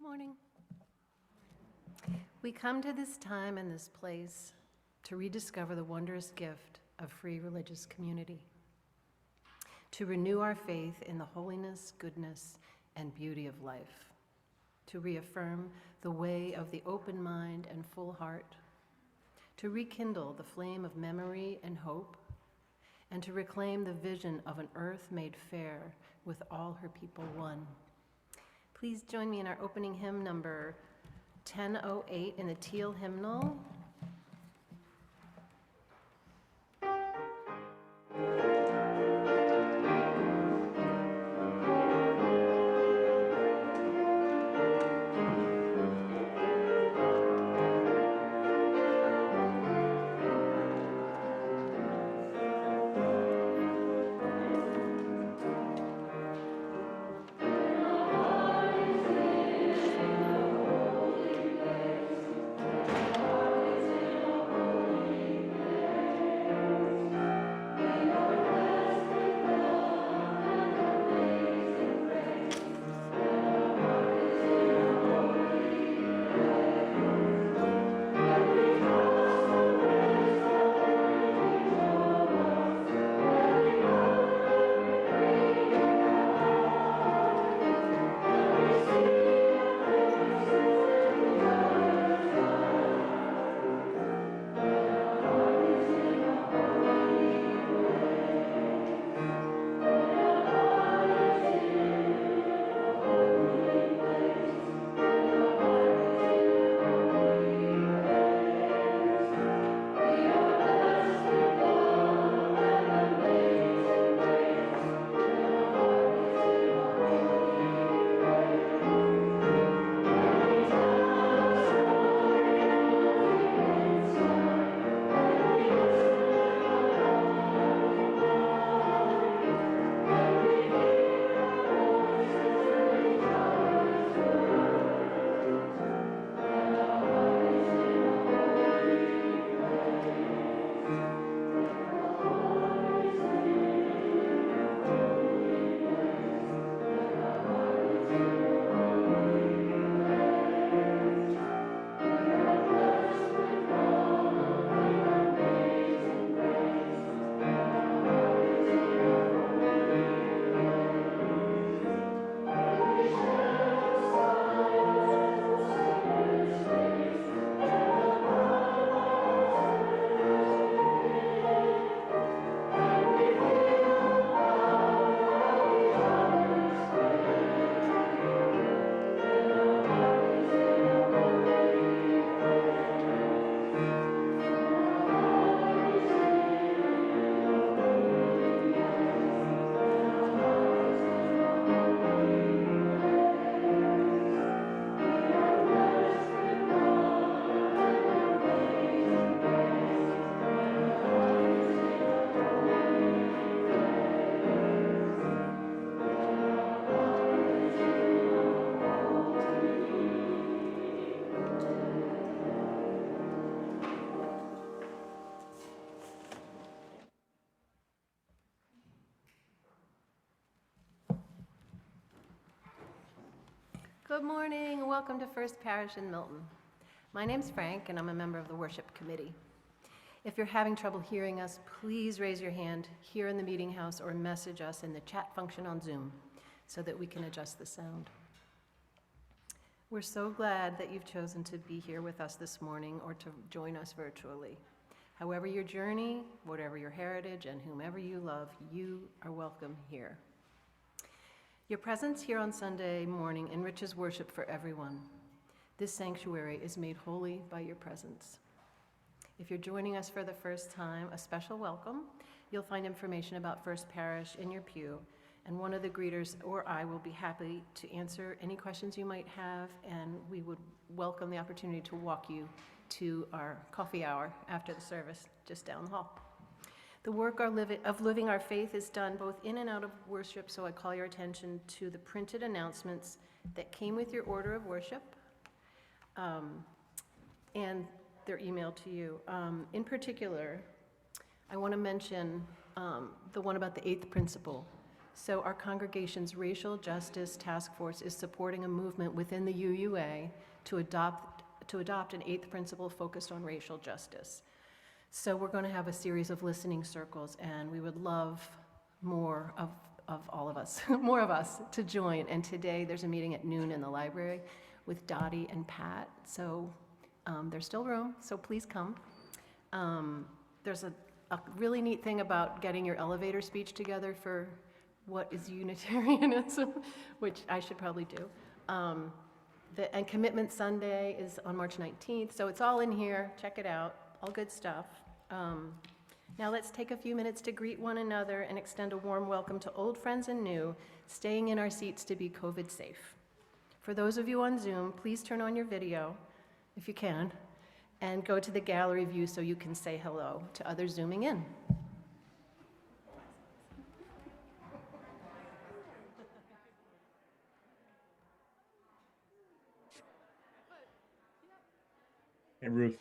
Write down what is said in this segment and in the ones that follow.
morning. We come to this time and this place to rediscover the wondrous gift of free religious community, to renew our faith in the holiness, goodness, and beauty of life, to reaffirm the way of the open mind and full heart, to rekindle the flame of memory and hope, and to reclaim the vision of an earth made fair with all her people one. Please join me in our opening hymn number 1008 in the Teal hymnal. Good morning, and welcome to First Parish in Milton. My name's Frank, and I'm a member of the worship committee. If you're having trouble hearing us, please raise your hand here in the meeting house or message us in the chat function on Zoom so that we can adjust the sound. We're so glad that you've chosen to be here with us this morning or to join us virtually. However your journey, whatever your heritage, and whomever you love, you are welcome here. Your presence here on Sunday morning enriches worship for everyone. This sanctuary is made holy by your presence. If you're joining us for the first time, a special welcome. You'll find information about First Parish in your pew, and one of the greeters or I will be happy to answer any questions you might have, and we would welcome the opportunity to walk you to our coffee hour after the service just down the hall. The work of living our faith is done both in and out of worship, so I call your attention to the printed announcements that came with your order of worship, and they're emailed to you. In particular, I want to mention the one about the eighth principle. So our congregation's Racial Justice Task Force is supporting a movement within the UUA to adopt an eighth principle focused on racial justice. So we're going to have a series of listening circles, and we would love more of all of us, more of us to join. And today there's a meeting at noon in the library with Dottie and Pat. So there's still room, so please come. There's a really neat thing about getting your elevator speech together for what is Unitarianism, which I should probably do. And Commitment Sunday is on March 19th, so it's all in here. Check it out. All good stuff. Now let's take a few minutes to greet one another and extend a warm welcome to old friends and new, staying in our seats to be COVID safe. For those of you on Zoom, please turn on your video, if you can, and go to the gallery view so you can say hello to others zooming in. Hey, Ruth.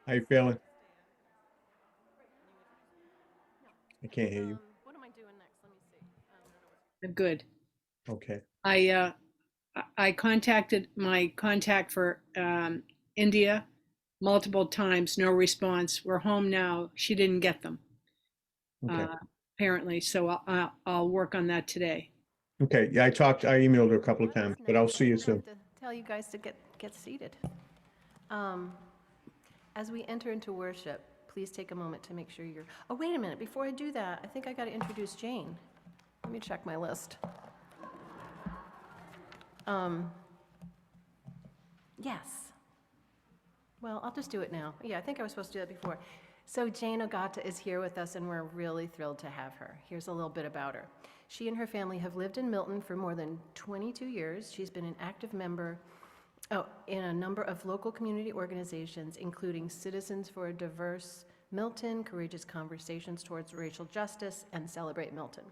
How you feeling? I can't hear you. What am I doing next? Let me see. Good. Okay. I contacted my contact for India multiple times, no response. We're home now. She didn't get them, Okay. apparently. So I'll work on that today. Okay. Yeah, I emailed her a couple of What is times, but I'll next? see you I'm gonna soon. have to tell you guys to get seated. As we enter into worship, please take a moment to make sure you're, oh, wait a minute, before I do that, I think I gotta introduce Jane. Let me check my list. Yes. Well, I'll just do it now. Yeah, I think I was supposed to do that before. So Jane Ogata is here with us, and we're really thrilled to have her. Here's a little bit about her. She and her family have lived in Milton for more than 22 years. She's been an active member in a number of local community organizations, including Citizens for a Diverse Milton, Courageous Conversations Towards Racial Justice, and Celebrate Milton.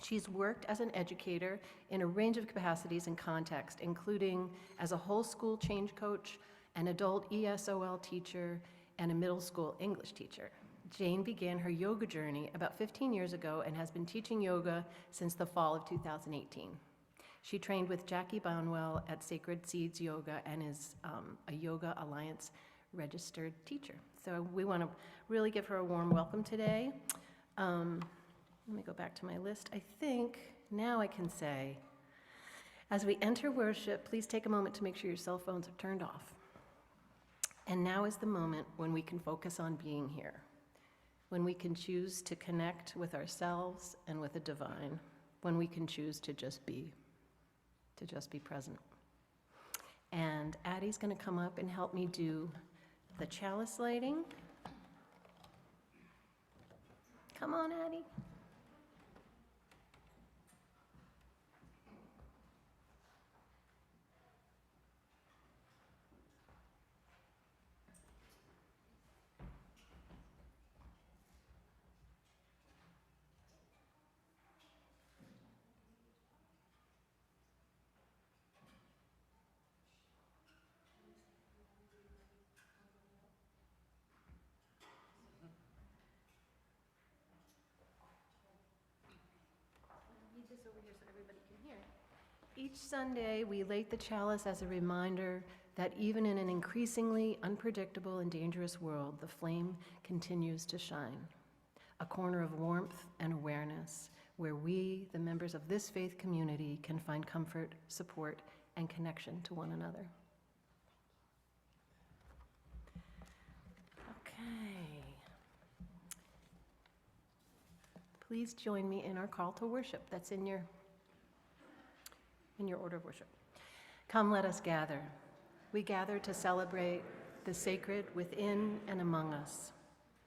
She's worked as an educator in a range of capacities and contexts, including as a whole school change coach, an adult ESOL teacher, and a middle school English teacher. Jane began her yoga journey about 15 years ago and has been teaching yoga since the fall of 2018. She trained with Jackie Bonwell at Sacred Seeds Yoga and is a Yoga Alliance registered teacher. So we want to really give her a warm welcome today. Let me go back to my list. I think now I can say, as we enter worship, please take a moment to make sure your cell phones are turned off. And now is the moment when we can focus on being here, when we can choose to connect with ourselves and with the divine, when we can choose to just be present. And Addie's going to come up and help me do the chalice lighting. Come on, Addie. This over here so everybody can hear. Each Sunday, we light the chalice as a reminder that even in an increasingly unpredictable and dangerous world, the flame continues to shine. A corner of warmth and awareness where we, the members of this faith community, can find comfort, support, and connection to one another. Okay. Please join me in our call to worship that's in your order of worship. Come, let us gather. We gather to celebrate the sacred within and among us.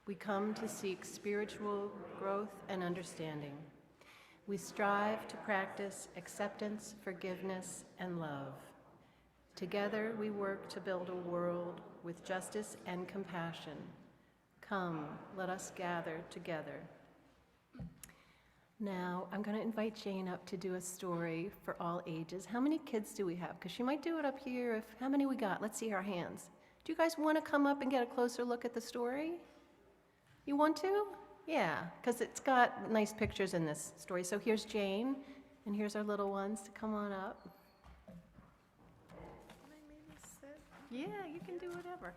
We come to seek spiritual growth and understanding. We strive to practice acceptance, forgiveness, and love. Together, we work to build a world with justice and compassion. Come, let us gather together. Now, I'm going to invite Jane up to do a story for all ages. How many kids do we have? Because she might do it up here. How many we got? Let's see our hands. Do you guys want to come up and get a closer look at the story? You want to? Yeah, because it's got nice pictures in this story. So here's Jane, and here's our little ones to come on up. Can I maybe sit? Yeah, you can do whatever.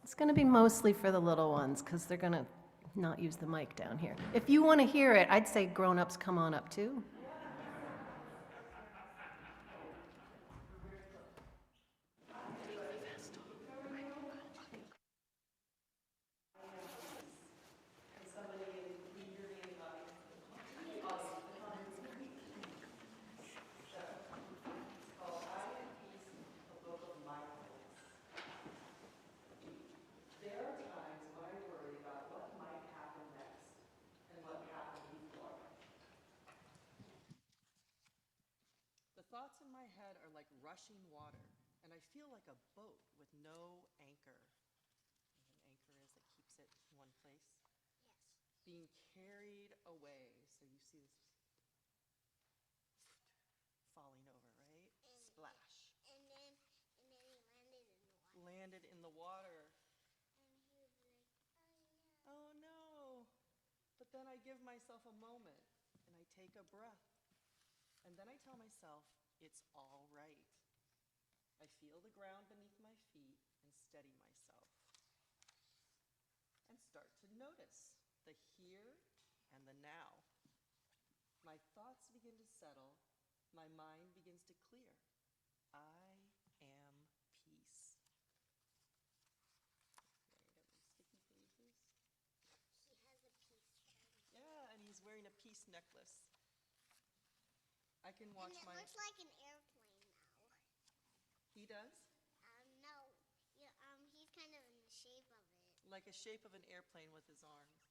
It's going to be mostly for the little ones because they're going to not use the mic down here. If you want to hear it, I'd say grown-ups come on up too. The thoughts in my head are like rushing water, and I feel like a boat with no anchor. You know what an anchor is that keeps it in one place? Yes. Being carried away. So you see this falling over, right? Splash. And then he landed in the water. Landed in the water. And he was like, Oh no. But then I give myself a moment, and I take a breath. And then I tell myself, it's all right. I feel the ground beneath my feet and steady myself. And start to notice the here and the now. My thoughts begin to settle. My mind begins to clear. I am peace. Wearing every sticky pages. he has a piece. Yeah, and he's wearing a peace necklace. I can watch And it my... looks like an airplane now. He does? No. Yeah, he's kind of in the shape of it. Like a shape of an airplane with his arms.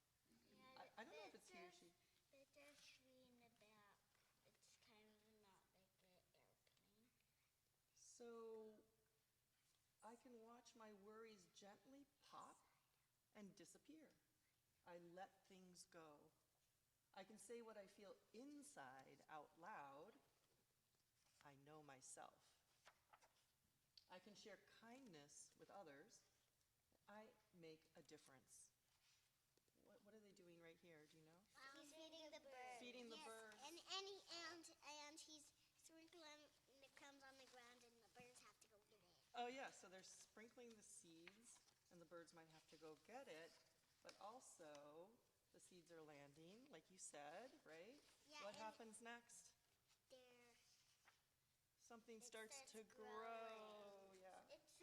Yeah, I don't know if it's he or she. But there's tree in the back. It's kind of not like an airplane. So I can watch my worries gently pop and disappear. I let things go. I can say what I feel inside out loud. I know myself. I can share kindness with others. I make a difference. What are they doing right here? Do you know? He's feeding the birds. Feeding the birds. And he's sprinkling the crumbs on the ground, and the birds have to go get it. Oh yeah, so they're sprinkling the seeds, and the birds might have to go get it, but also the seeds are landing, like you said, right? Yeah, What and happens next? Something starts to grow. growing. Yeah. It's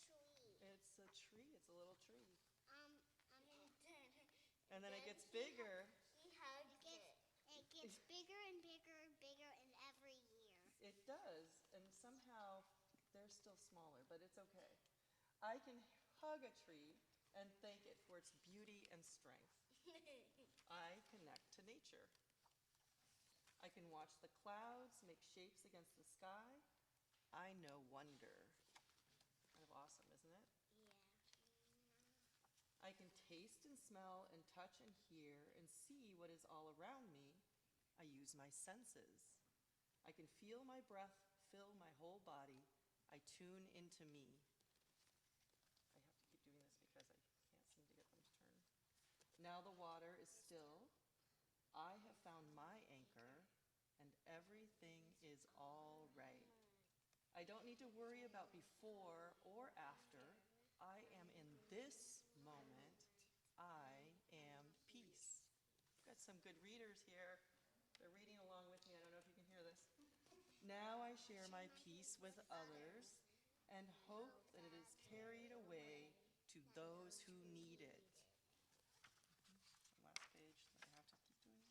a tree. It's a tree. It's a little tree. And And then it gets bigger. He hugs it. It gets bigger and bigger and bigger in every year. It does, and somehow they're still smaller, but it's okay. I can hug a tree and thank it for its beauty and strength. I connect to nature. I can watch the clouds make shapes against the sky. I know wonder. Kind of awesome, isn't it? Yeah. I can taste and smell and touch and hear and see what is all around me. I use my senses. I can feel my breath fill my whole body. I tune into me. I have to keep doing this because I can't seem to get them to turn. Now the water is still. I have found my anchor, and everything is all right. I don't need to worry about before or after. I am in this moment. I am peace. Got some good readers here. They're reading along with me. I don't know if you can hear this. Now I share my peace with others and hope that it is carried away to those who need it. Last page that I have to keep doing.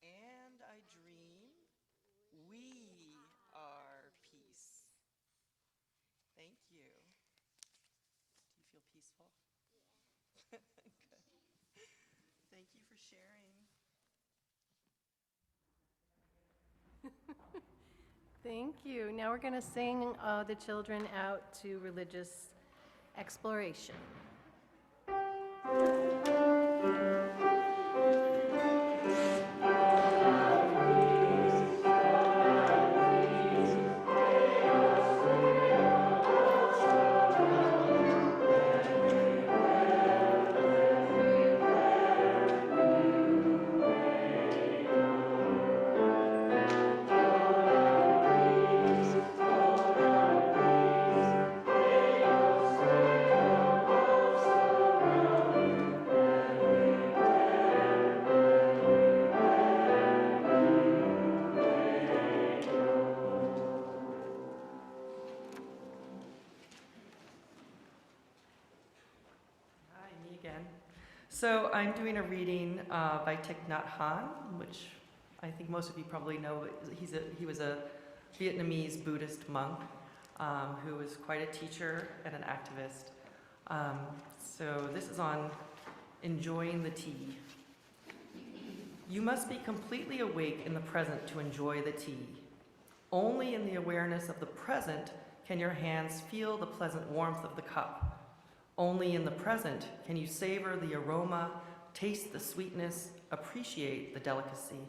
And I dream we are peace. Thank you. Do you feel peaceful? Yeah. Good. Thank you for sharing. Thank you. Now we're going to sing the children out to religious exploration. So I'm doing a reading by Thich Nhat Hanh, which I think most of you probably know. He was a Vietnamese Buddhist monk who was quite a teacher and an activist. So this is on enjoying the tea. You must be completely awake in the present to enjoy the tea. Only in the awareness of the present can your hands feel the pleasant warmth of the cup. Only in the present can you savor the aroma, taste the sweetness, appreciate the delicacy.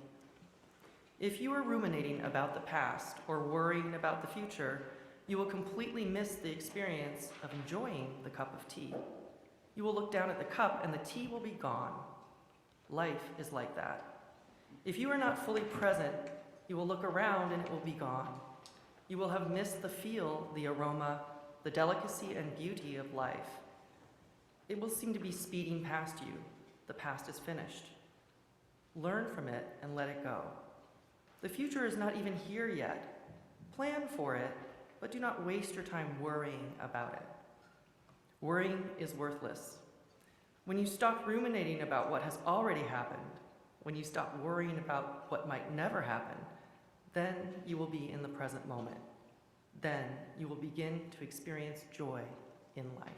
If you are ruminating about the past or worrying about the future, you will completely miss the experience of enjoying the cup of tea. You will look down at the cup and the tea will be gone. Life is like that. If you are not fully present, you will look around and it will be gone. You will have missed the feel, the aroma, the delicacy and beauty of life. It will seem to be speeding past you. The past is finished. Learn from it and let it go. The future is not even here yet. Plan for it, but do not waste your time worrying about it. Worrying is worthless. When you stop ruminating about what has already happened, when you stop worrying about what might never happen, then you will be in the present moment. Then you will begin to experience joy in life.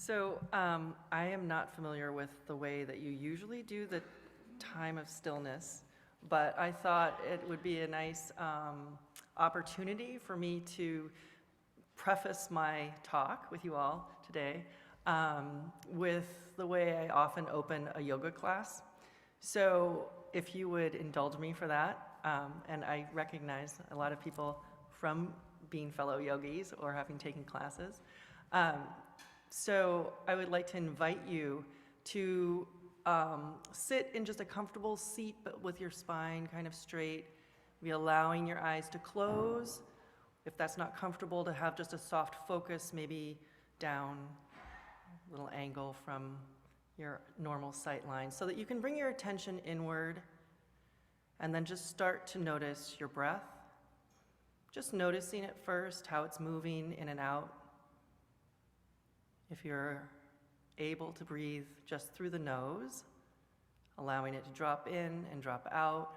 So I am not familiar with the way that you usually do the time of stillness, but I thought it would be a nice opportunity for me to preface my talk with you all today with the way I often open a yoga class. So if you would indulge me for that, and I recognize a lot of people from being fellow yogis or having taken classes. So I would like to invite you to sit in just a comfortable seat, but with your spine kind of straight. Be allowing your eyes to close. If that's not comfortable, to have just a soft focus, maybe down a little angle from your normal sight line, so that you can bring your attention inward and then just start to notice your breath. Just noticing it first, how it's moving in and out. If you're able to breathe just through the nose, allowing it to drop in and drop out.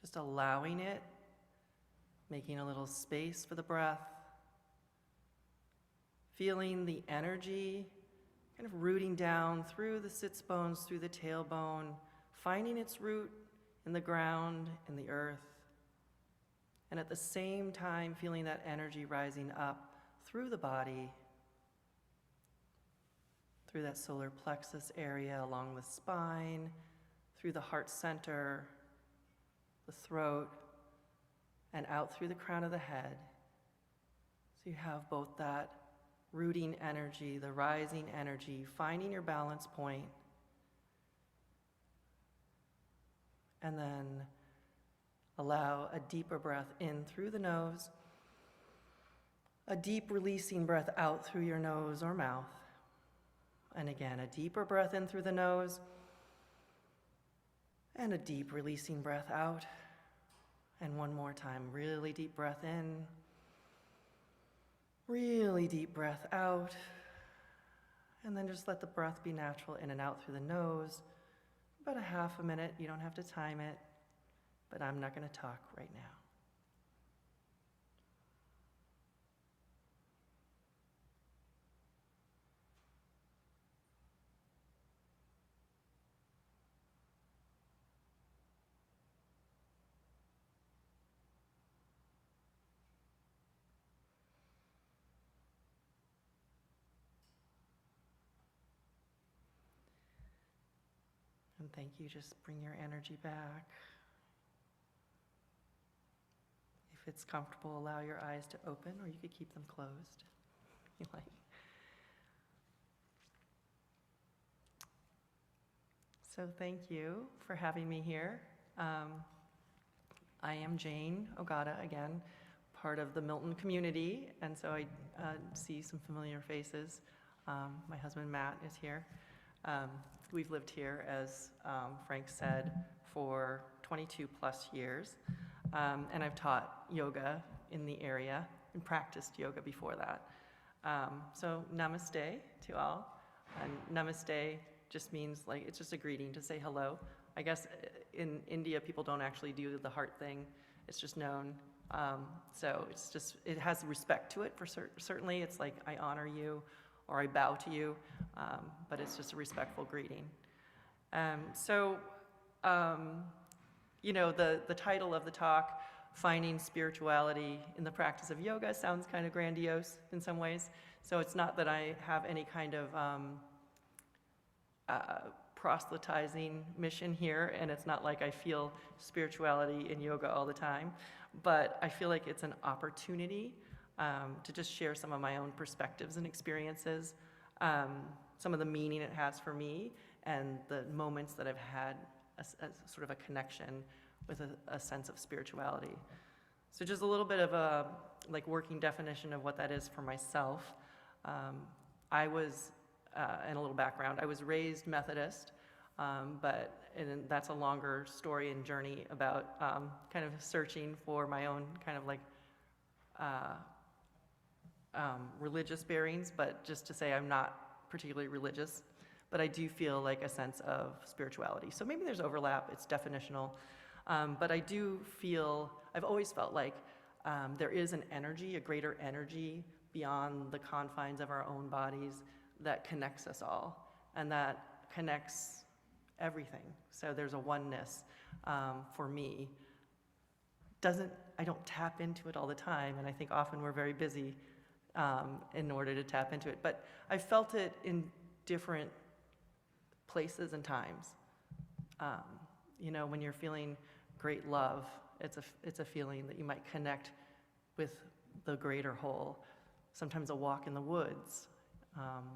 Just allowing it, making a little space for the breath. Feeling the energy kind of rooting down through the sits bones, through the tailbone, finding its root in the ground, in the earth. And at the same time, feeling that energy rising up through the body, through that solar plexus area, along the spine, through the heart center, the throat, and out through the crown of the head. So you have both that rooting energy, the rising energy, finding your balance point, and then allow a deeper breath in through the nose, a deep releasing breath out through your nose or mouth, and again, a deeper breath in through the nose, and a deep releasing breath out, and one more time, really deep breath in, really deep breath out, and then just let the breath be natural in and out through the nose. About a half a minute, you don't have to time it, but I'm not going to talk right now. And thank you, just bring your energy back. If it's comfortable, allow your eyes to open, or you could keep them closed. You like. So thank you for having me here. I am Jane Ogata, again, part of the Milton community, and so I see some familiar faces. My husband Matt is here. We've lived here, as Frank said, for 22 plus years, and I've taught yoga in the area and practiced yoga before that. So namaste to all, and namaste just means, like, it's just a greeting to say hello. I guess in India people don't actually do the heart thing, it's just known. So it's just, it has respect to it. For certainly it's like I honor you or I bow to you, but it's just a respectful greeting. You know, the title of the talk, Finding Spirituality in the Practice of Yoga, sounds kind of grandiose in some ways. So it's not that I have any kind of proselytizing mission here, and it's not like I feel spirituality in yoga all the time, but I feel like it's an opportunity to just share some of my own perspectives and experiences, some of the meaning it has for me, and the moments that I've had a sort of a connection with a sense of spirituality. So just a little bit of a working definition of what that is for myself. I was, and a little background, I was raised Methodist, and that's a longer story and journey about kind of searching for my own kind of religious bearings, but just to say I'm not particularly religious, but I do feel like a sense of spirituality. So maybe there's overlap, it's definitional, but I do feel, I've always felt like there is an energy, a greater energy beyond the confines of our own bodies that connects us all, and that connects everything. So there's a oneness for me. I don't tap into it all the time, and I think often we're very busy in order to tap into it. But I felt it in different places and times. You know, when you're feeling great love, it's a feeling that you might connect with the greater whole. Sometimes a walk in the woods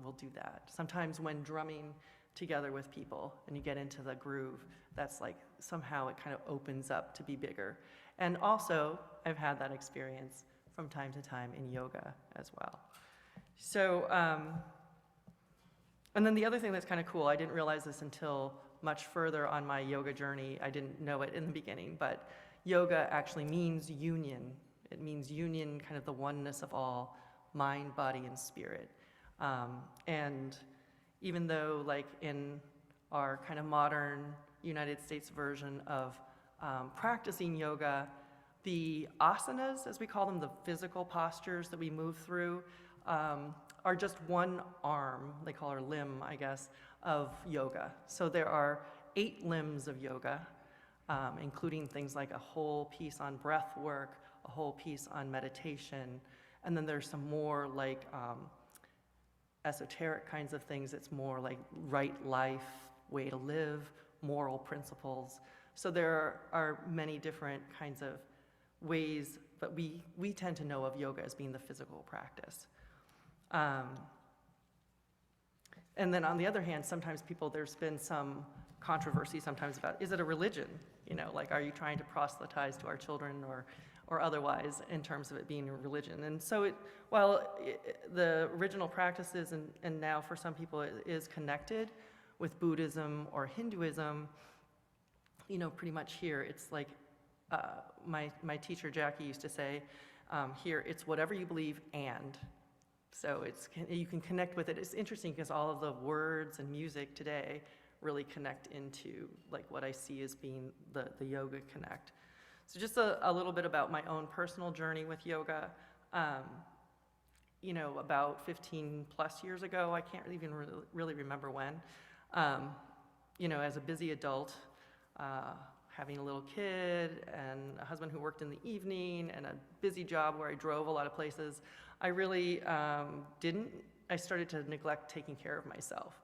will do that. Sometimes when drumming together with people and you get into the groove, that's like somehow it kind of opens up to be bigger. And also, I've had that experience from time to time in yoga as well. So, and then the other thing that's kind of cool, I didn't realize this until much further on my yoga journey. I didn't know it in the beginning, but yoga actually means union. It means union, kind of the oneness of all, mind, body, and spirit. And even though like in our kind of modern United States version of practicing yoga, the asanas, as we call them, the physical postures that we move through, are just one arm, they call her limb, I guess, of yoga. So there are 8 limbs of yoga, including things like a whole piece on breath work, a whole piece on meditation, and then there's some more like esoteric kinds of things. It's more like right life, way to live, moral principles. So there are many different kinds of ways, but we tend to know of yoga as being the physical practice. And then on the other hand, sometimes there's been some controversy sometimes about, is it a religion? You know, like, are you trying to proselytize to our children or otherwise in terms of it being a religion? And so the original practices and now for some people it is connected with Buddhism or Hinduism, you know, pretty much here it's like, my teacher Jackie used to say, here it's whatever you believe and. So you can connect with it. It's interesting because all of the words and music today really connect into like what I see as being the yoga connect. So just a little bit about my own personal journey with yoga. You know, about 15 plus years ago, I can't even really remember when, you know, as a busy adult, having a little kid and a husband who worked in the evening and a busy job where I drove a lot of places, I really I started to neglect taking care of myself.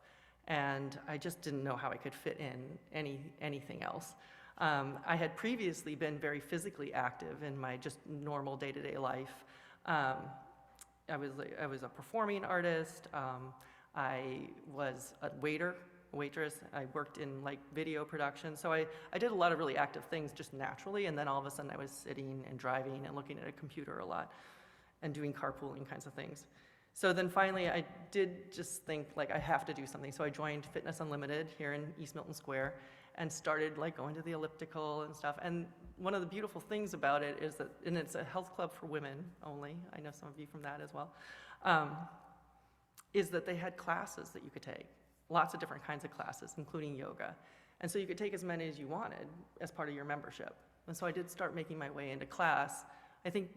And I just didn't know how I could fit in anything else. I had previously been very physically active in my just normal day-to-day life. I was a performing artist. I was a waitress. I worked in like video production. So I did a lot of really active things just naturally. And then all of a sudden I was sitting and driving and looking at a computer a lot and doing carpooling kinds of things. So then finally I did just think like I have to do something. So I joined Fitness Unlimited here in East Milton Square and started like going to the elliptical and stuff. And one of the beautiful things about it is that, and it's a health club for women only, I know some of you from that as well, is that they had classes that you could take, lots of different kinds of classes, including yoga. And so you could take as many as you wanted as part of your membership. And so I did start making my way into class. I think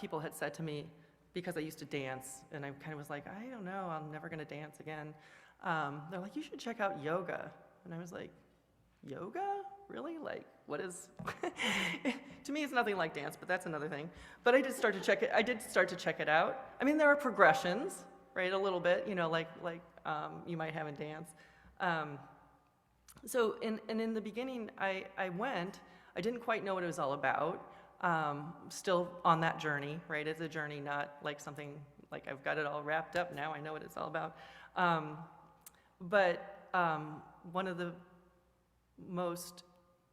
people had said to me, because I used to dance, and I kind of was like, I don't know, I'm never gonna dance again. They're like, you should check out yoga. And I was like, yoga? Really? Like, what is, to me it's nothing like dance, but that's another thing. But I did start to check it out. I mean, there are progressions, right, a little bit, you know, like you might have in dance. So in the beginning, I went, I didn't quite know what it was all about. Still on that journey, right? It's a journey, not like something like I've got it all wrapped up now, I know what it's all about. But one of the most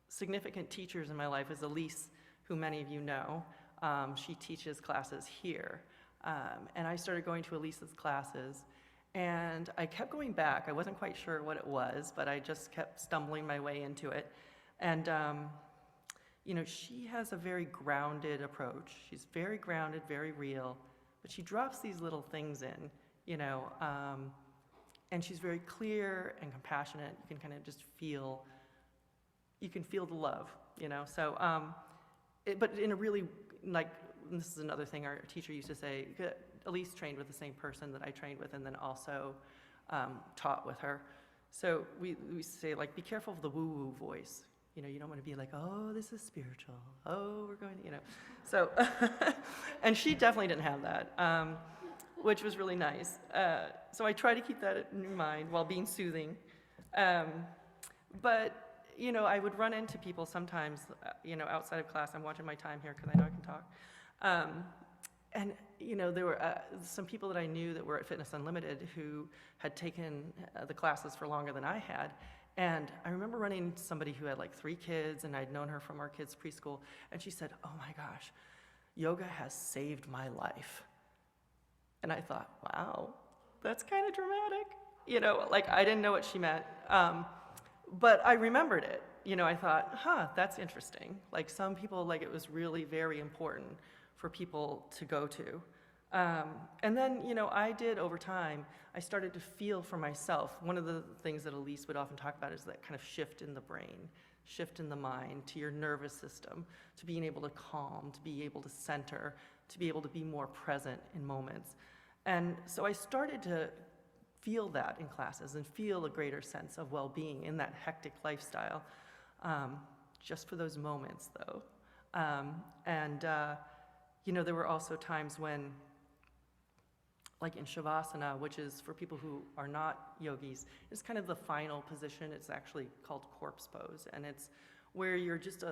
significant teachers in my life is Elise, who many of you know. She teaches classes here. And I started going to Elise's classes, and I kept going back. I wasn't quite sure what it was, but I just kept stumbling my way into it. And you know, she has a very grounded approach. She's very grounded, very real, but she drops these little things in, you know, and she's very clear and compassionate. You can kind of just feel, you can feel the love, you know. So, but in a really, like, this is another thing our teacher used to say, Elise trained with the same person that I trained with and then also taught with her. So we say, like, be careful of the woo-woo voice. You know, you don't want to be like, oh, this is spiritual. Oh, we're going, you know. So, and she definitely didn't have that, which was really nice. So I try to keep that in mind while being soothing. But, you know, I would run into people sometimes, you know, outside of class. I'm watching my time here because I know I can talk. And, you know, there were some people that I knew that were at Fitness Unlimited who had taken the classes for longer than I had. And I remember running into somebody who had like 3 kids, and I'd known her from our kids' preschool, and she said, "Oh my gosh, yoga has saved my life." And I thought, wow, that's kind of dramatic. You know, like I didn't know what she meant. But I remembered it. You know, I thought, that's interesting. Like some people, like it was really very important for people to go to. And then, you know, I did over time, I started to feel for myself. One of the things that Elise would often talk about is that kind of shift in the brain, shift in the mind, to your nervous system, to being able to calm, to be able to center, to be able to be more present in moments. And so I started to feel that in classes and feel a greater sense of well-being in that hectic lifestyle, just for those moments though. You know, there were also times when, like in Shavasana, which is for people who are not yogis, it's kind of the final position. It's actually called corpse pose, and it's where you're just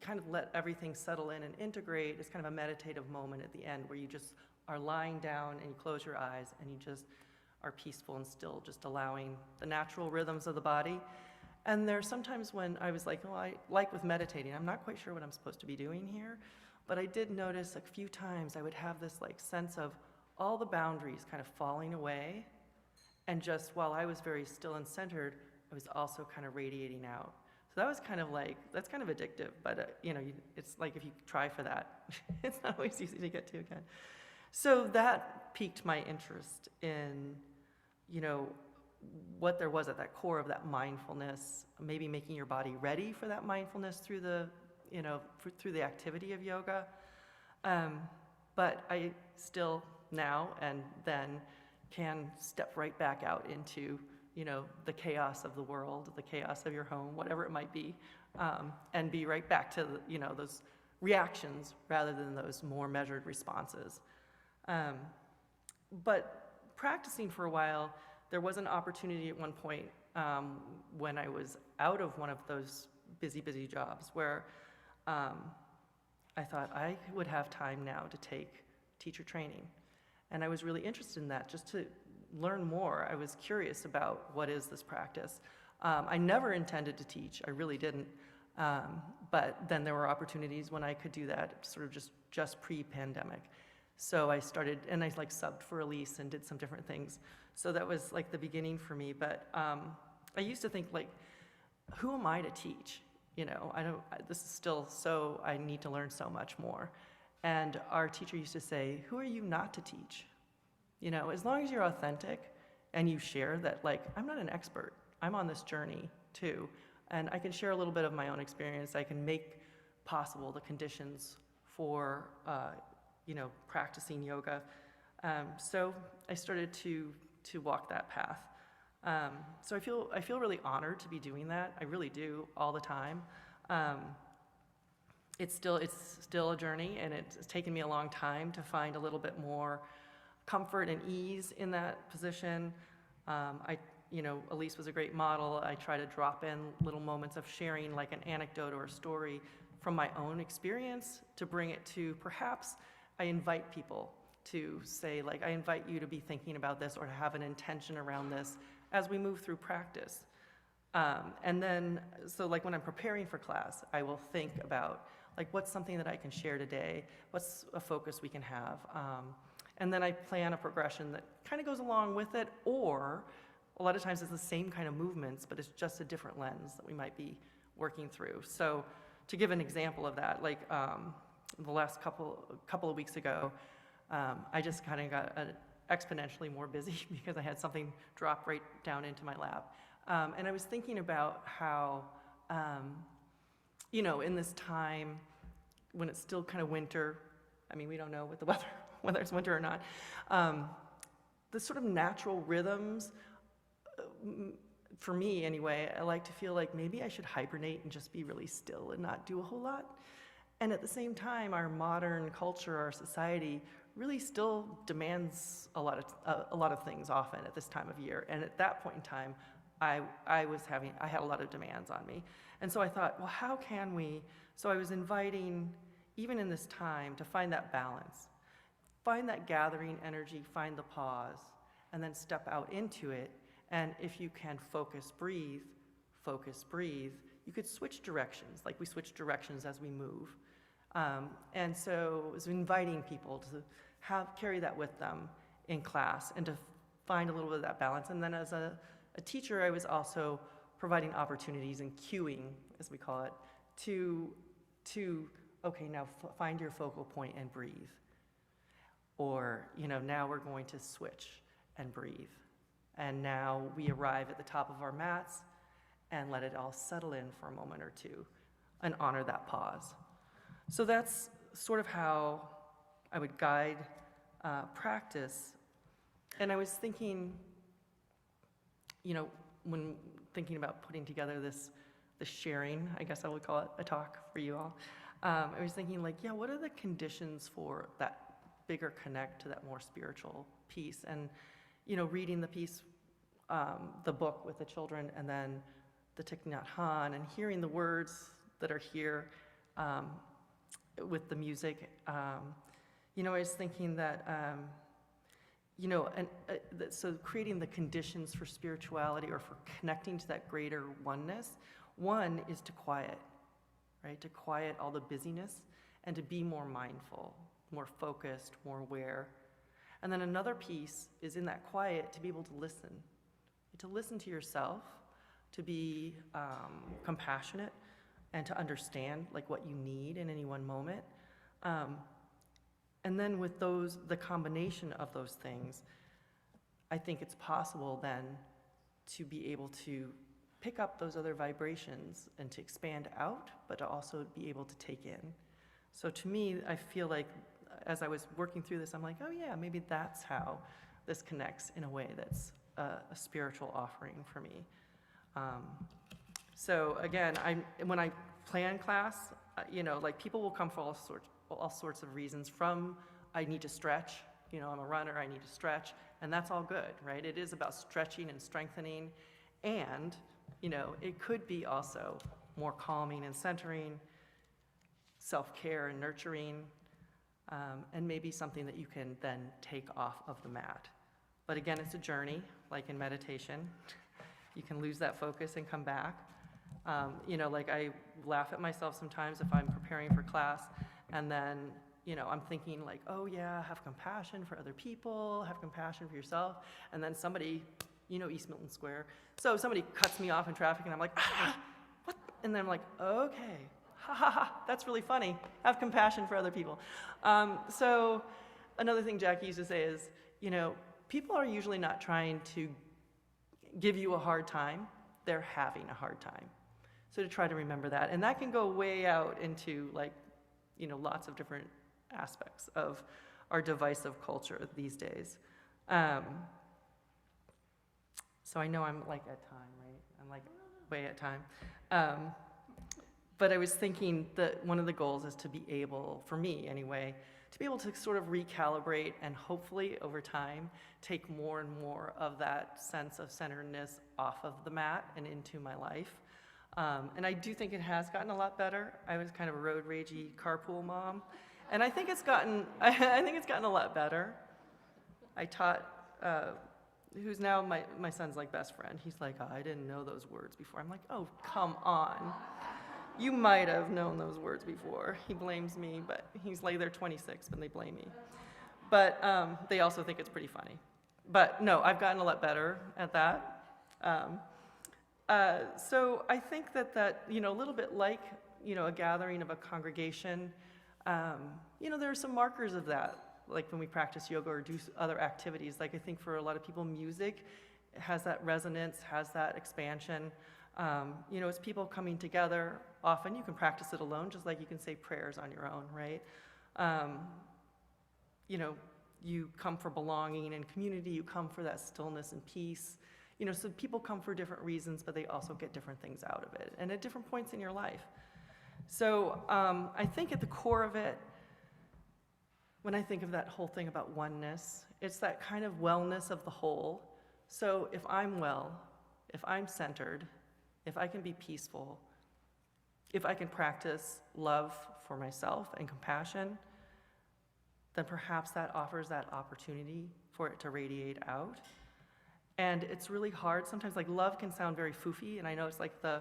kind of let everything settle in and integrate. It's kind of a meditative moment at the end where you just are lying down and you close your eyes and you just are peaceful and still, just allowing the natural rhythms of the body. And there's sometimes when I was like, like with meditating, I'm not quite sure what I'm supposed to be doing here, but I did notice a few times I would have this like sense of all the boundaries kind of falling away, and just while I was very still and centered, I was also kind of radiating out. So that was kind of like, that's kind of addictive, but you know, it's like if you try for that, it's not always easy to get to again. So that piqued my interest in, you know, what there was at that core of that mindfulness, maybe making your body ready for that mindfulness through the, you know, through the activity of yoga. But I still now and then can step right back out into, you know, the chaos of the world, the chaos of your home, whatever it might be, and be right back to, you know, those reactions rather than those more measured responses. But practicing for a while, there was an opportunity at one point when I was out of one of those busy jobs where I thought I would have time now to take teacher training. And I was really interested in that, just to learn more. I was curious about what is this practice. I never intended to teach, I really didn't. But then there were opportunities when I could do that, sort of just pre-pandemic. So I started, and I like subbed for Elise and did some different things. So that was like the beginning for me. But I used to think like, who am I to teach? You know, this is still so, I need to learn so much more. And our teacher used to say, who are you not to teach? You know, as long as you're authentic and you share that, like, I'm not an expert, I'm on this journey too. And I can share a little bit of my own experience. I can make possible the conditions for, you know, practicing yoga. So I started to walk that path. So I feel really honored to be doing that. I really do, all the time. It's still a journey, and it's taken me a long time to find a little bit more comfort and ease in that position. You know, Elise was a great model. I try to drop in little moments of sharing like an anecdote or a story from my own experience to bring it to, perhaps I invite people to say, like, I invite you to be thinking about this or to have an intention around this as we move through practice. And then, so like when I'm preparing for class, I will think about, like, what's something that I can share today? What's a focus we can have? And then I plan a progression that kind of goes along with it, or a lot of times it's the same kind of movements, but it's just a different lens that we might be working through. So to give an example of that, like the last couple of weeks ago, I just kind of got exponentially more busy because I had something drop right down into my lap. And I was thinking about how, you know, in this time when it's still kind of winter, I mean, we don't know with the weather, whether it's winter or not, the sort of natural rhythms, for me anyway, I like to feel like maybe I should hibernate and just be really still and not do a whole lot. And at the same time, our modern culture, our society, really still demands a lot of things often at this time of year. And at that point in time, I had a lot of demands on me. And so I thought, well, how can we? So I was inviting, even in this time, to find that balance. find that gathering energy, find the pause, and then step out into it. And if you can focus, breathe, you could switch directions, like we switch directions as we move. And so it was inviting people to carry that with them in class and to find a little bit of that balance. And then as a teacher, I was also providing opportunities and cueing, as we call it, to okay, now find your focal point and breathe. Or, now we're going to switch and breathe. And now we arrive at the top of our mats and let it all settle in for a moment or two and honor that pause. So that's sort of how I would guide practice. And I was thinking, when thinking about putting together this sharing, I guess I would call it a talk for you all, I was thinking what are the conditions for that bigger connect to that more spiritual piece? And, reading the piece, the book with the children, and then the Thich Nhat Hanh, and hearing the words that are here with the music, I was thinking that, so creating the conditions for spirituality or for connecting to that greater oneness, one is to quiet, right? To quiet all the busyness and to be more mindful, more focused, more aware. And then another piece is in that quiet to be able to listen to yourself, to be compassionate, and to understand what you need in any one moment. And then with the combination of those things, I think it's possible then to be able to pick up those other vibrations and to expand out, but to also be able to take in. So to me, I feel like as I was working through this, I'm like, oh yeah, maybe that's how this connects in a way that's a spiritual offering for me. So again, when I plan class, people will come for all sorts of reasons. From I need to stretch, I'm a runner, I need to stretch, and that's all good, right? It is about stretching and strengthening, and it could be also more calming and centering, self-care and nurturing, and maybe something that you can then take off of the mat. But again, it's a journey, like in meditation. You can lose that focus and come back. I laugh at myself sometimes if I'm preparing for class, and then, I'm thinking oh yeah, have compassion for other people, have compassion for yourself, and then somebody, East Milton Square, so somebody cuts me off in traffic, and I'm like, what? And then I'm like, okay, ha ha ha, that's really funny, have compassion for other people. So another thing Jackie used to say is, people are usually not trying to give you a hard time, they're having a hard time. So to try to remember that, and that can go way out into lots of different aspects of our divisive culture these days. So I know I'm at time, right? I'm way at time. But I was thinking that one of the goals is to be able, for me anyway, to be able to sort of recalibrate and hopefully over time take more and more of that sense of centeredness off of the mat and into my life. And I do think it has gotten a lot better. I was kind of a road ragey carpool mom, and I think it's gotten a lot better. I taught, who's now my son's best friend. He's like, oh, I didn't know those words before. I'm like, oh, come on. You might have known those words before. He blames me, but he's they're 26, but they blame me. But they also think it's pretty funny. But no, I've gotten a lot better at that. So I think that a little bit like, a gathering of a congregation, there are some markers of that, like when we practice yoga or do other activities. I think for a lot of people, music has that resonance, has that expansion. As people coming together, often you can practice it alone, just like you can say prayers on your own, right? You come for belonging and community, you come for that stillness and peace. So people come for different reasons, but they also get different things out of it, and at different points in your life. So I think at the core of it, when I think of that whole thing about oneness, it's that kind of wellness of the whole. So if I'm well, if I'm centered, if I can be peaceful, if I can practice love for myself and compassion, then perhaps that offers that opportunity for it to radiate out. And it's really hard. Sometimes like love can sound very foofy, and I know it's like the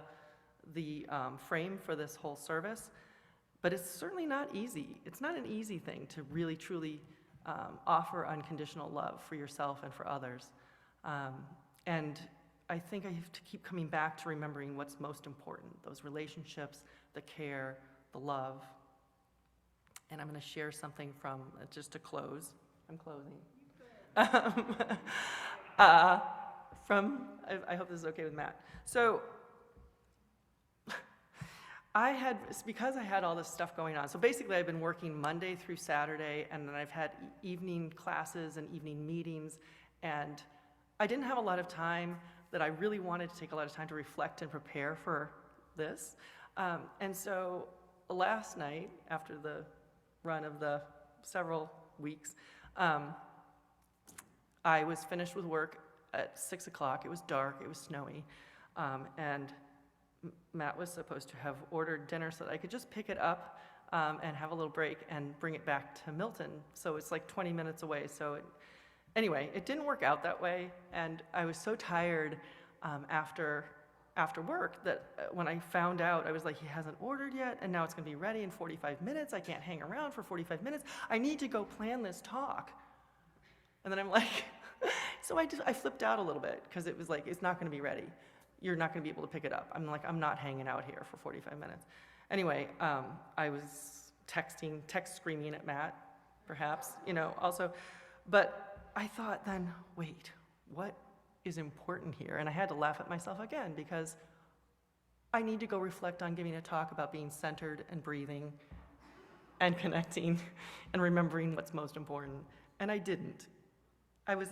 frame for this whole service, but it's certainly not easy. It's not an easy thing to really, truly offer unconditional love for yourself and for others. And I think I have to keep coming back to remembering what's most important, those relationships, the care, the love. And I'm going to share something from, just to close. I'm closing. I hope this is okay with Matt. So because I had all this stuff going on, so basically I've been working Monday through Saturday, and then I've had evening classes and evening meetings, and I didn't have a lot of time that I really wanted to take a lot of time to reflect and prepare for this. And so last night, after the run of the several weeks, I was finished with work at 6 o'clock. It was dark, it was snowy, and Matt was supposed to have ordered dinner so that I could just pick it up and have a little break and bring it back to Milton. So it's like 20 minutes away. So anyway, it didn't work out that way, and I was so tired after work that when I found out, I was like, he hasn't ordered yet, and now it's going to be ready in 45 minutes. I can't hang around for 45 minutes. I need to go plan this talk. And then I'm like, so I flipped out a little bit because it was like, it's not going to be ready. You're not going to be able to pick it up. I'm like, I'm not hanging out here for 45 minutes. Anyway, I was text screaming at Matt, perhaps, also. But I thought then, wait, what is important here? And I had to laugh at myself again because I need to go reflect on giving a talk about being centered and breathing and connecting and remembering what's most important. And I didn't. I was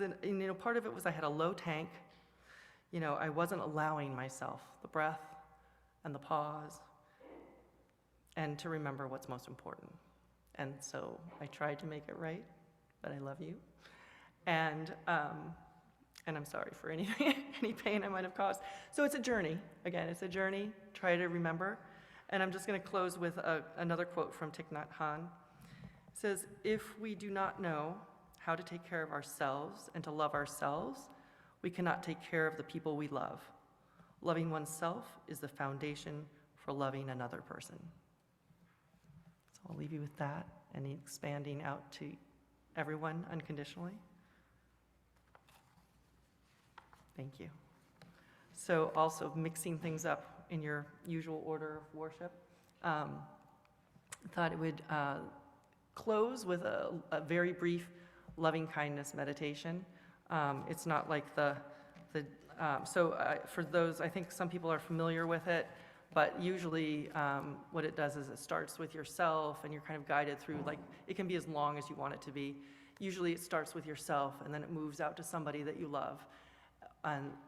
part of it was I had a low tank. I wasn't allowing myself the breath and the pause and to remember what's most important. And so I tried to make it right, but I love you. And I'm sorry for any pain I might have caused. So it's a journey. Again, it's a journey. Try to remember. And I'm just going to close with another quote from Thich Nhat Hanh. It says, "If we do not know how to take care of ourselves and to love ourselves, we cannot take care of the people we love. Loving oneself is the foundation for loving another person." So I'll leave you with that and expanding out to everyone unconditionally. Thank you. So also mixing things up in your usual order of worship. I thought it would close with a very brief loving kindness meditation. It's not like for those, I think some people are familiar with it, but usually what it does is it starts with yourself and you're kind of guided through, like, it can be as long as you want it to be. Usually it starts with yourself and then it moves out to somebody that you love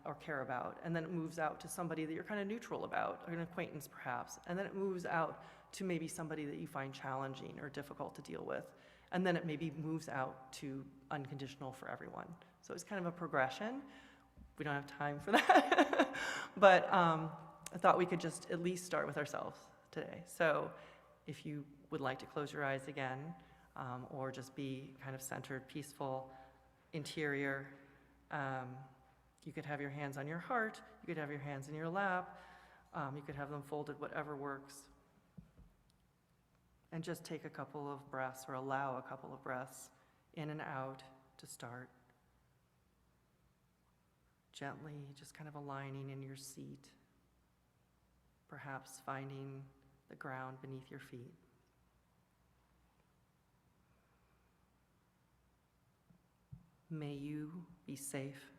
or care about, and then it moves out to somebody that you're kind of neutral about, an acquaintance perhaps, and then it moves out to maybe somebody that you find challenging or difficult to deal with, and then it maybe moves out to unconditional for everyone. So it's kind of a progression. We don't have time for that, but I thought we could just at least start with ourselves today. So if you would like to close your eyes again, or just be kind of centered, peaceful, interior, you could have your hands on your heart, you could have your hands in your lap, you could have them folded, whatever works. And just take a couple of breaths, or allow a couple of breaths in and out to start. Gently, just kind of aligning in your seat, perhaps finding the ground beneath your feet. May you be safe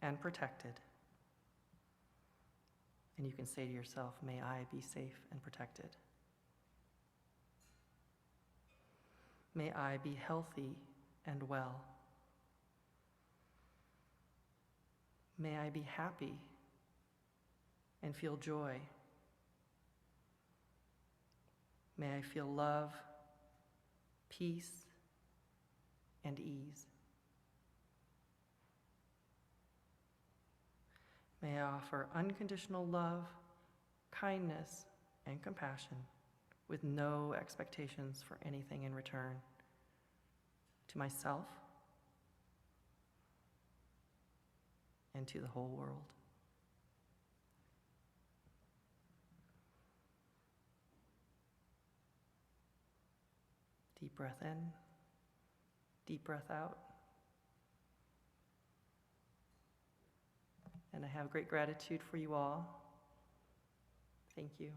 and protected. And you can say to yourself, may I be safe and protected. May I be healthy and well. May I be happy and feel joy. May I feel love, peace, and ease. May I offer unconditional love, kindness, and compassion with no expectations for anything in return. to myself, and to the whole world. Deep breath in, deep breath out. And I have great gratitude for you all. Thank you.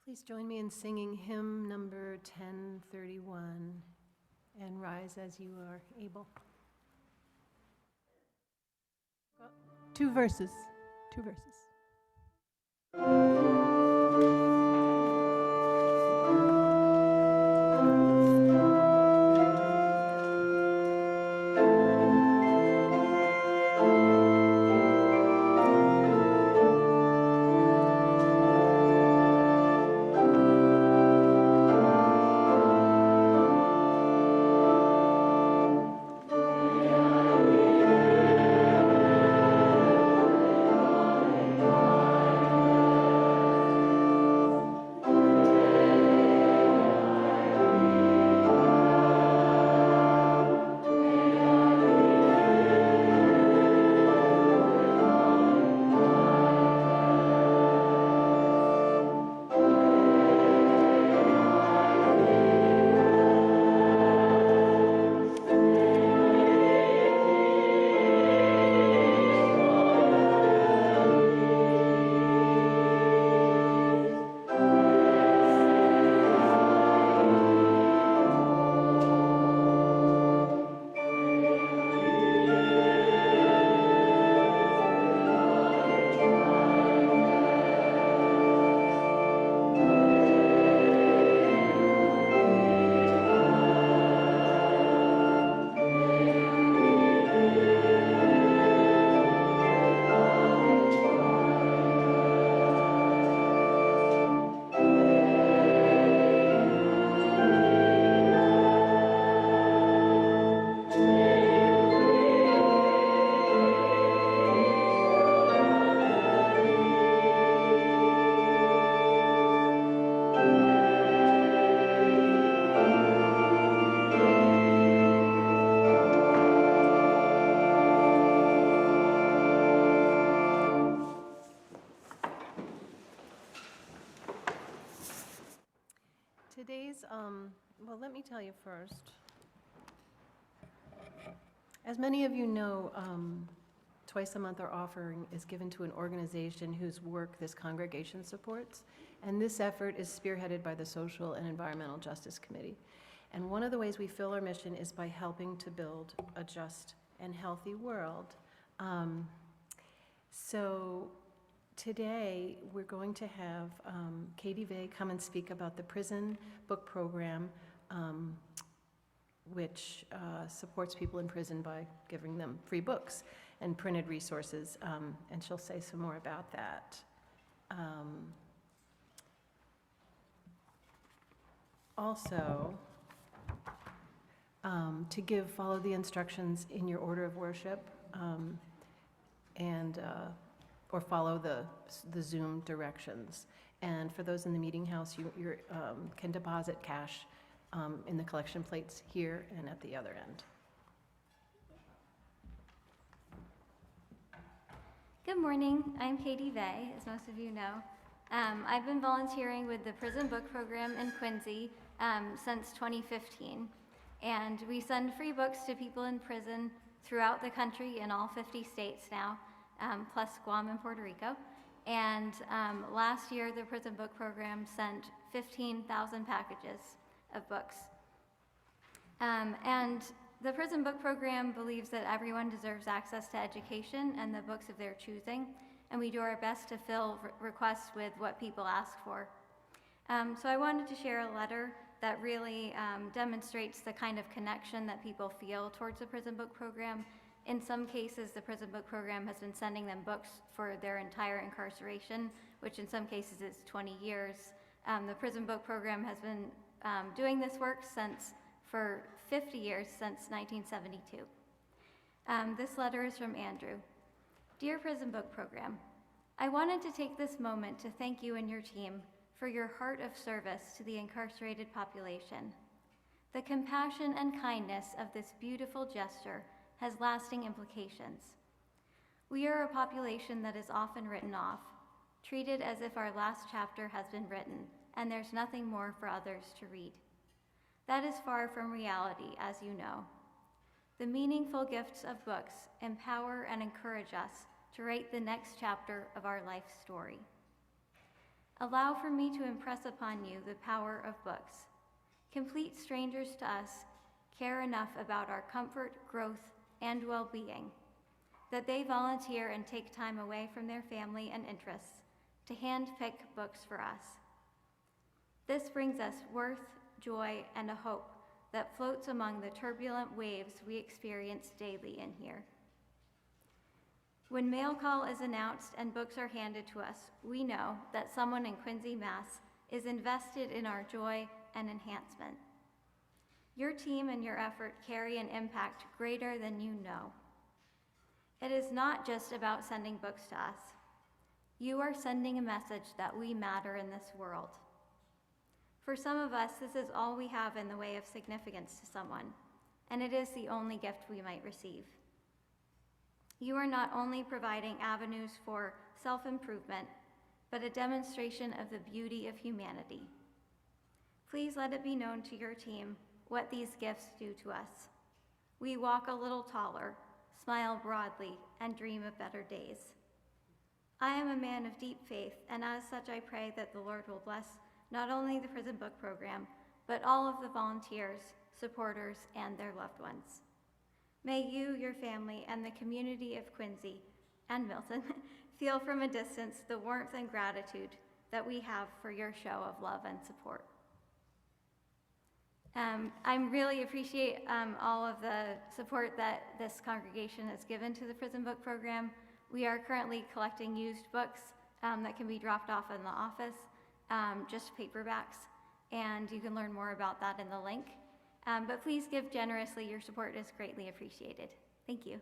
Please join me in singing hymn number 1031 and rise as you are able. Two verses. Today's, well, let me tell you first. As many of you know, twice a month our offering is given to an organization whose work this congregation supports, and this effort is spearheaded by the Social and Environmental Justice Committee. And one of the ways we fill our mission is by helping to build a just and healthy world. So today, we're going to have Katie Vey come and speak about the prison book program, which supports people in prison by giving them free books and printed resources, and she'll say some more about that. Also, follow the instructions in your order of worship, and, or follow the Zoom directions. And for those in the meeting house, you can deposit cash in the collection plates here and at the other end. Good morning. I'm Katie Vay, as most of you know. I've been volunteering with the Prison Book Program in Quincy since 2015. And we send free books to people in prison throughout the country in all 50 states now, plus Guam and Puerto Rico. And last year, the Prison Book Program sent 15,000 packages of books. And the Prison Book Program believes that everyone deserves access to education and the books of their choosing, and we do our best to fill requests with what people ask for. So I wanted to share a letter that really demonstrates the kind of connection that people feel towards the Prison Book Program. In some cases, the Prison Book Program has been sending them books for their entire incarceration, which in some cases is 20 years. The Prison Book Program has been doing this work for 50 years, since 1972. This letter is from Andrew. Dear Prison Book Program, I wanted to take this moment to thank you and your team for your heart of service to the incarcerated population. The compassion and kindness of this beautiful gesture has lasting implications. We are a population that is often written off, treated as if our last chapter has been written and there's nothing more for others to read. That is far from reality, as you know. The meaningful gifts of books empower and encourage us to write the next chapter of our life story. Allow for me to impress upon you the power of books. Complete strangers to us care enough about our comfort, growth, and well-being that they volunteer and take time away from their family and interests to hand-pick books for us. This brings us worth, joy, and a hope that floats among the turbulent waves we experience daily in here. When mail call is announced and books are handed to us, we know that someone in Quincy, Mass. Is invested in our joy and enhancement. Your team and your effort carry an impact greater than you know. It is not just about sending books to us. You are sending a message that we matter in this world. For some of us, this is all we have in the way of significance to someone, and it is the only gift we might receive. You are not only providing avenues for self-improvement, but a demonstration of the beauty of humanity. Please let it be known to your team what these gifts do to us. We walk a little taller, smile broadly, and dream of better days. I am a man of deep faith, and as such I pray that the Lord will bless not only the Prison Book Program, but all of the volunteers, supporters, and their loved ones. May you, your family, and the community of Quincy and Milton feel from a distance the warmth and gratitude that we have for your show of love and support. I really appreciate all of the support that this congregation has given to the Prison Book Program. We are currently collecting used books that can be dropped off in the office, just paperbacks, and you can learn more about that in the link. But please give generously. Your support is greatly appreciated. Thank you.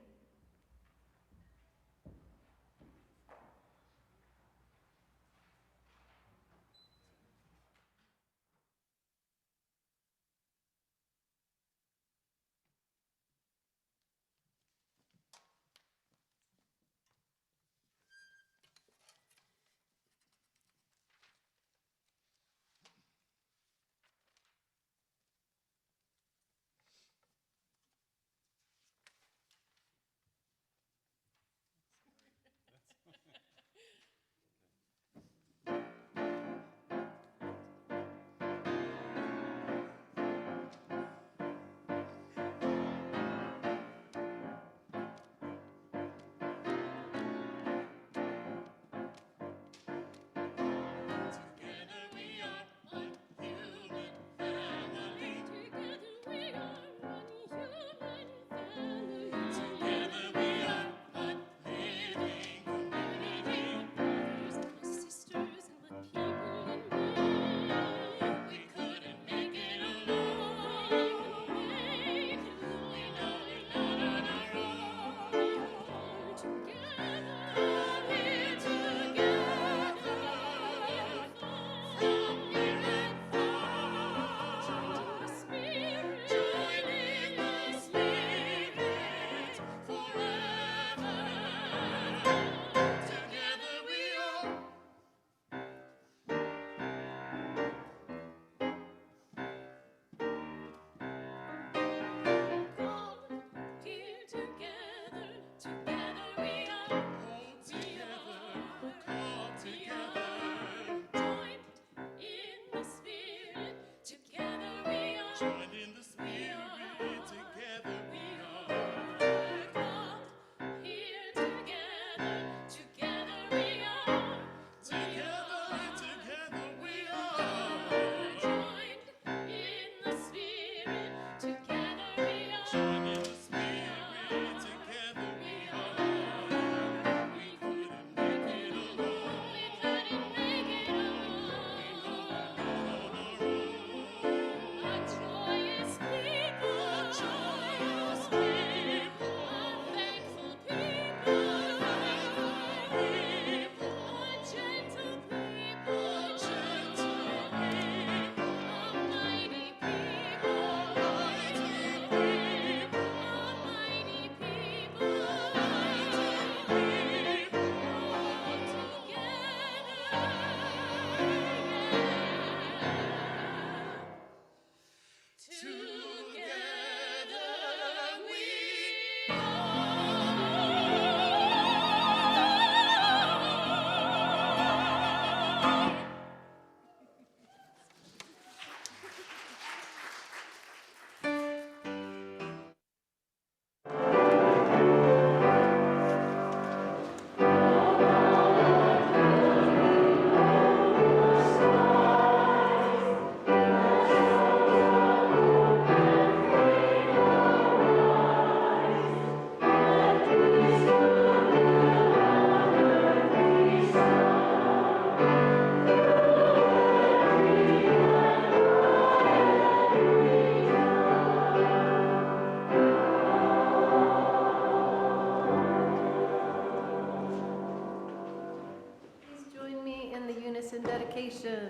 in dedication.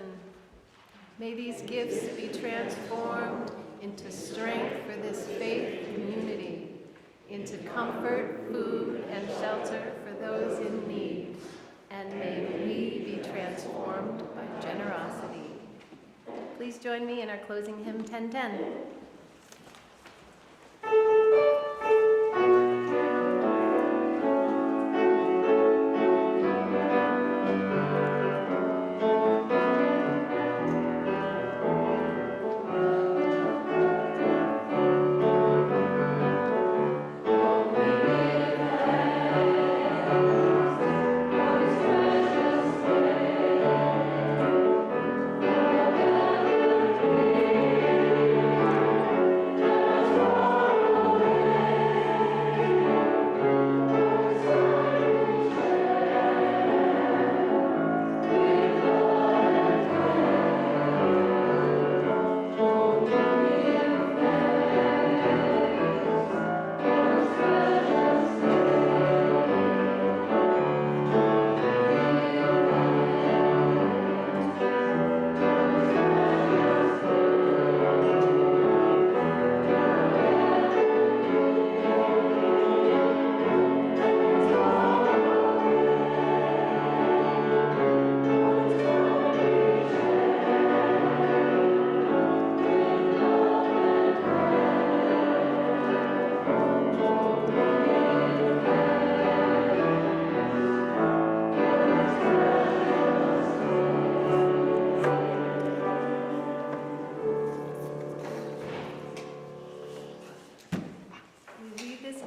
May these gifts be transformed into strength for this faith community, into comfort, food, and shelter for those in need, and may we be transformed by generosity. Please join me in our closing hymn 1010.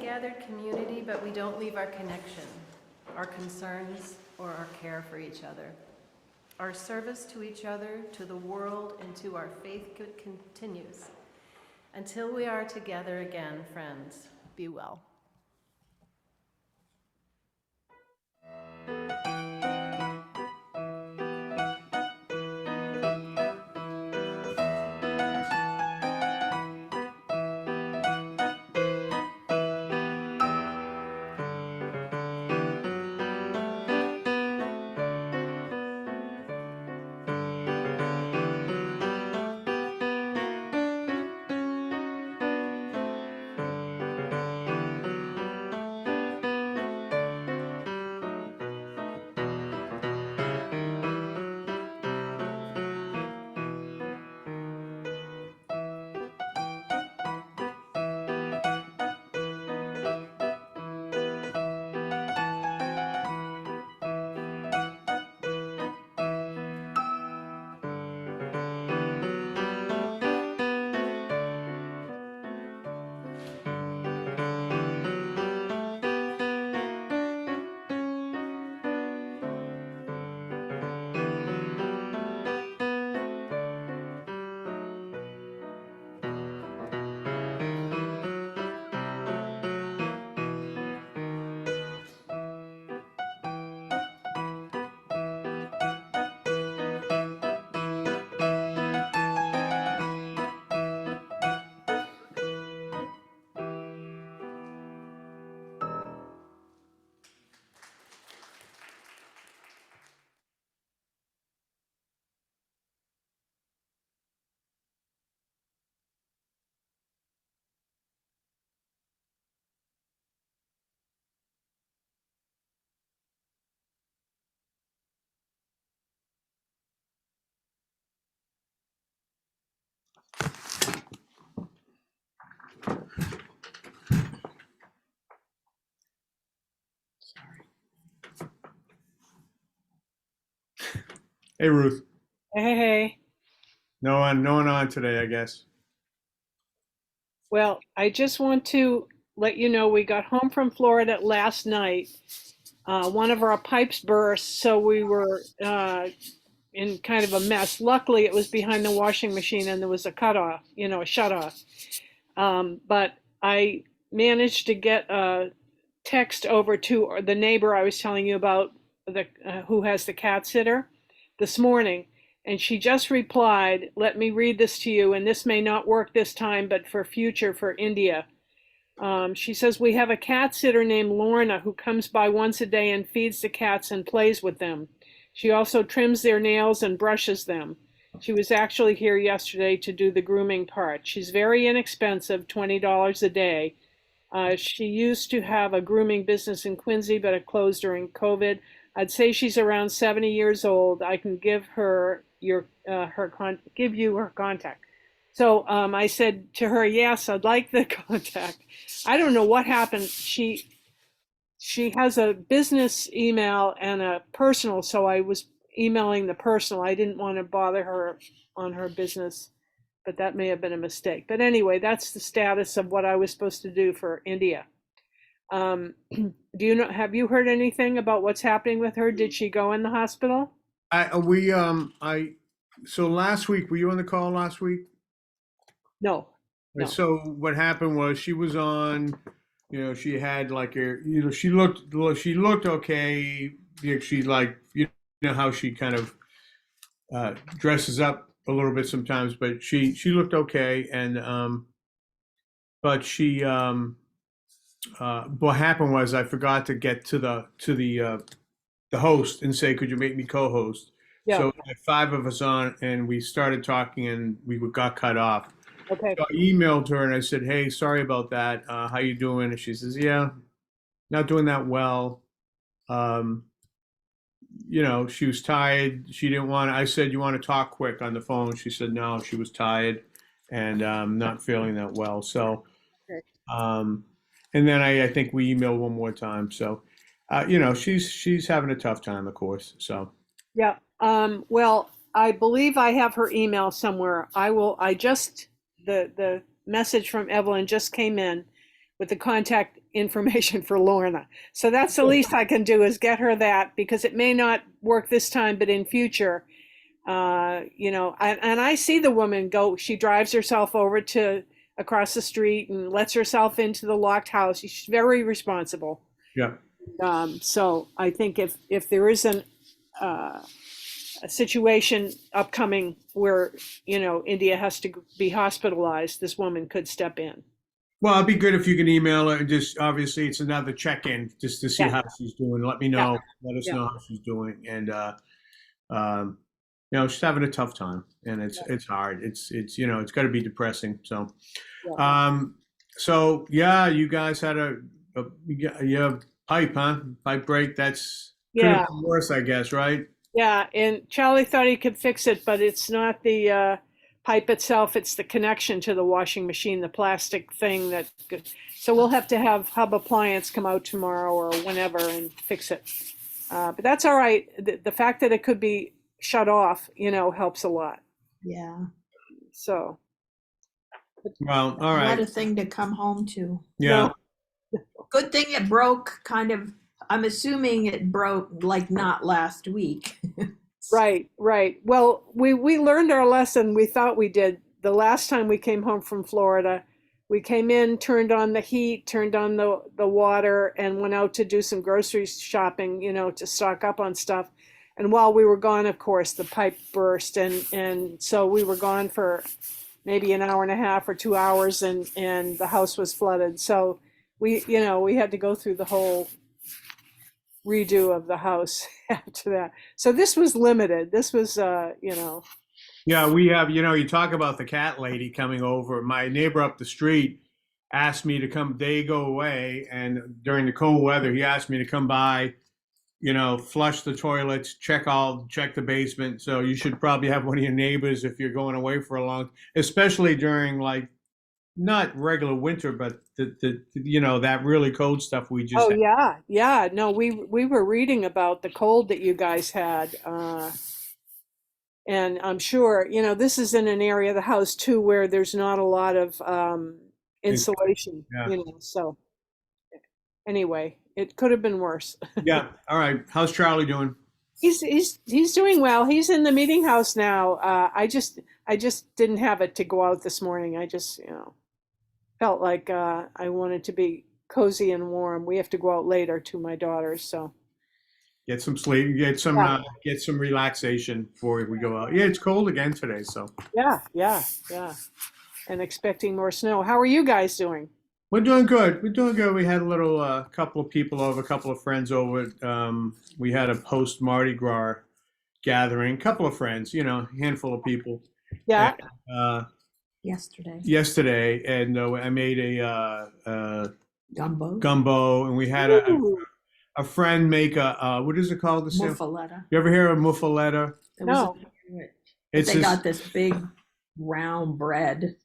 Gathered community, but we don't leave our connection, our concerns, or our care for each other. Our service to each other, to the world, and to our faith continues. Until we are together again, friends, be well. Hey, Ruth. Hey. No one on today, I guess. Well, I just want to let you know we got home from Florida last night. One of our pipes burst, so we were in kind of a mess. Luckily, it was behind the washing machine and there was a cutoff, a shut off. But I managed to get a text over to the neighbor I was telling you about, who has the cat sitter, this morning. And she just replied, let me read this to you, and this may not work this time, but for future, for India. She says, we have a cat sitter named Lorna who comes by once a day and feeds the cats and plays with them. She also trims their nails and brushes them. She was actually here yesterday to do the grooming part. She's very inexpensive, $20 a day. She used to have a grooming business in Quincy, but it closed during COVID. I'd say she's around 70 years old. I can give her give you her contact. So I said to her, yes, I'd like the contact. I don't know what happened. She has a business email and a personal, so I was emailing the personal. I didn't want to bother her on her business, but that may have been a mistake. But anyway, that's the status of what I was supposed to do for India. Do you know, have you heard anything about what's happening with her? Did she go in the hospital? So last week, were you on the call last week? No. No. So what happened was she was on, she had like she looked okay. She like, how she kind of dresses up a little bit sometimes, but she looked okay. And, but what happened was I forgot to get to the host and say, could you make me co-host? Yeah. So we had 5 of us on and we started talking and we got cut off. Okay. So I emailed her and I said, hey, sorry about that. How you doing? And she says, yeah, not doing that well. She was tired. She didn't want I said, you want to talk quick on the phone? She said, no, she was tired and not feeling that well. So, Okay. and then I think we emailed one more time. So, she's having a tough time, of course. So, Yeah. Well, I believe I have her email somewhere. The message from Evelyn just came in with the contact information for Lorna. So that's the least I can do is get her that, because it may not work this time, but in future, and I see the woman go, she drives herself over to across the street and lets herself into the locked house. She's very responsible. yeah. So I think if there is a situation upcoming where, India has to be hospitalized, this woman could step in. Well, it'd be good if you can email her. Just obviously, it's another check-in just to see Yeah. how she's doing. Let me know. Let us Yeah. know how she's doing. And she's having a tough time, and it's hard. It's it's got to be depressing. So, Yeah. so yeah, you guys had a pipe, huh? Pipe break. That's could Yeah. have been worse, I guess, right? Yeah, and Charlie thought he could fix it, but it's not the pipe itself, it's the connection to the washing machine, the plastic thing so we'll have to have Hub Appliance come out tomorrow or whenever and fix it. But that's all right. The fact that it could be shut off, helps a lot. Yeah. So, Well, all right. What a thing to come home to. Yeah. Good thing it broke kind of, I'm assuming it broke like not last week. Right. Well, we learned our lesson. We thought we did. The last time we came home from Florida, we came in, turned on the heat, turned on the water, and went out to do some grocery shopping, to stock up on stuff. And while we were gone, of course, the pipe burst. And so we were gone for maybe an hour and a half or 2 hours, and the house was flooded. So we had to go through the whole redo of the house after that. So this was limited. This was, Yeah, we have, you talk about the cat lady coming over. My neighbor up the street asked me to come, they go away. And during the cold weather, he asked me to come by, flush the toilets, check the basement. So you should probably have one of your neighbors if you're going away for a long, especially during like, not regular winter, but that really cold stuff we just had. Yeah. No, we were reading about the cold that you guys had. And I'm sure, this is in an area of the house too where there's not a lot of insulation, Yeah. So anyway, it could have been worse. Yeah. All right. How's Charlie doing? He's doing well. He's in the meeting house now. I just didn't have it to go out this morning. I just, felt like I wanted to be cozy and warm. We have to go out later to my daughter's, so. Get some sleep, get some relaxation before we go out. Yeah, it's cold again today, so. Yeah. And expecting more snow. How are you guys doing? We're doing good. We had a little couple of people over, a couple of friends over. We had a post Mardi Gras gathering, a couple of friends, handful of people. Yeah. And, Yesterday. yesterday, and I made Gumbo. gumbo, and we had Ooh. a friend make what is it called? Muffaletta. You ever hear of muffaletta? No. It's They this, got this big round bread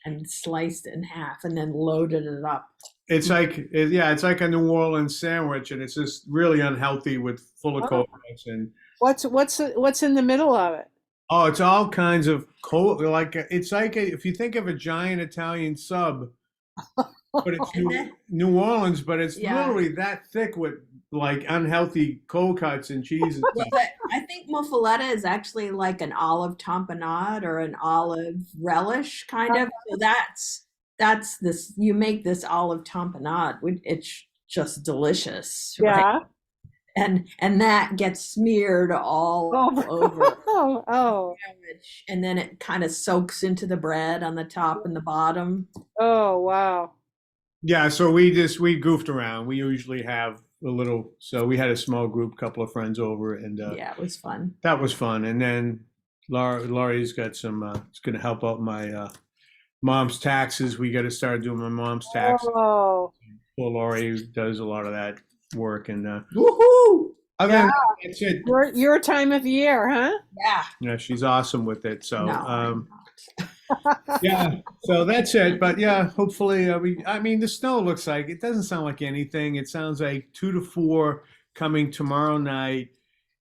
and sliced it in half and then loaded it up. it's like it's like a New Orleans sandwich, and it's just really unhealthy with full of Oh. coconuts and What's in the middle of it? oh, it's all kinds of it's like if you think of a giant Italian sub, but it's New Orleans, but it's Yeah. literally that thick with like unhealthy cold cuts and cheese and Well, stuff. I think muffaletta is actually like an olive tamponade or an olive relish kind of. So that's this. You make this olive tamponade. It's just delicious, right? Yeah. And that gets smeared all over. Oh. Sandwich, and then it kind of soaks into the bread on the top and the bottom. Oh, wow. Yeah, so we goofed around. We usually have a little, so we had a small group, couple of friends over, and Yeah, it was fun. that was fun. And then Laurie's got some. It's going to help out my mom's taxes. We got to start doing my mom's taxes. Oh. Well, Laurie does a lot of that work, and Woohoo! other than that, that's it. Your time of year, huh? Yeah. Yeah, she's awesome with it. So, No, I'm not. yeah, so that's it. But yeah, hopefully, I mean, the snow looks like it doesn't sound like anything. It sounds like 2 to 4 coming tomorrow night,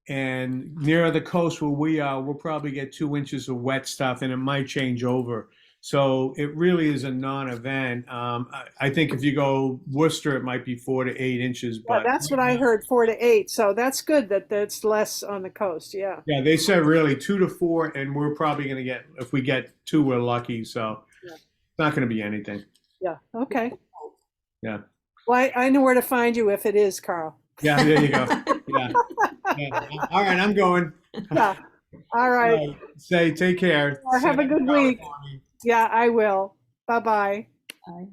and near the coast where we are, we'll probably get 2 inches of wet stuff, and it might change over. So it really is a non-event. I think if you go Worcester, it might be 4 to 8 inches. Yeah, But that's what I heard, 4 to 8. So that's good that that's less on the coast. Yeah. yeah, they said really 2 to 4, and we're probably going to get, if we get 2, we're lucky. So Yeah. it's not going to be anything. Yeah. Okay. Yeah. Well, I know where to find you if it is, Carl. Yeah, there you go. Yeah. Yeah. All right, I'm going. Yeah. All right. Say, take care. Have a good week. California. Yeah, I will. Bye-bye. Bye.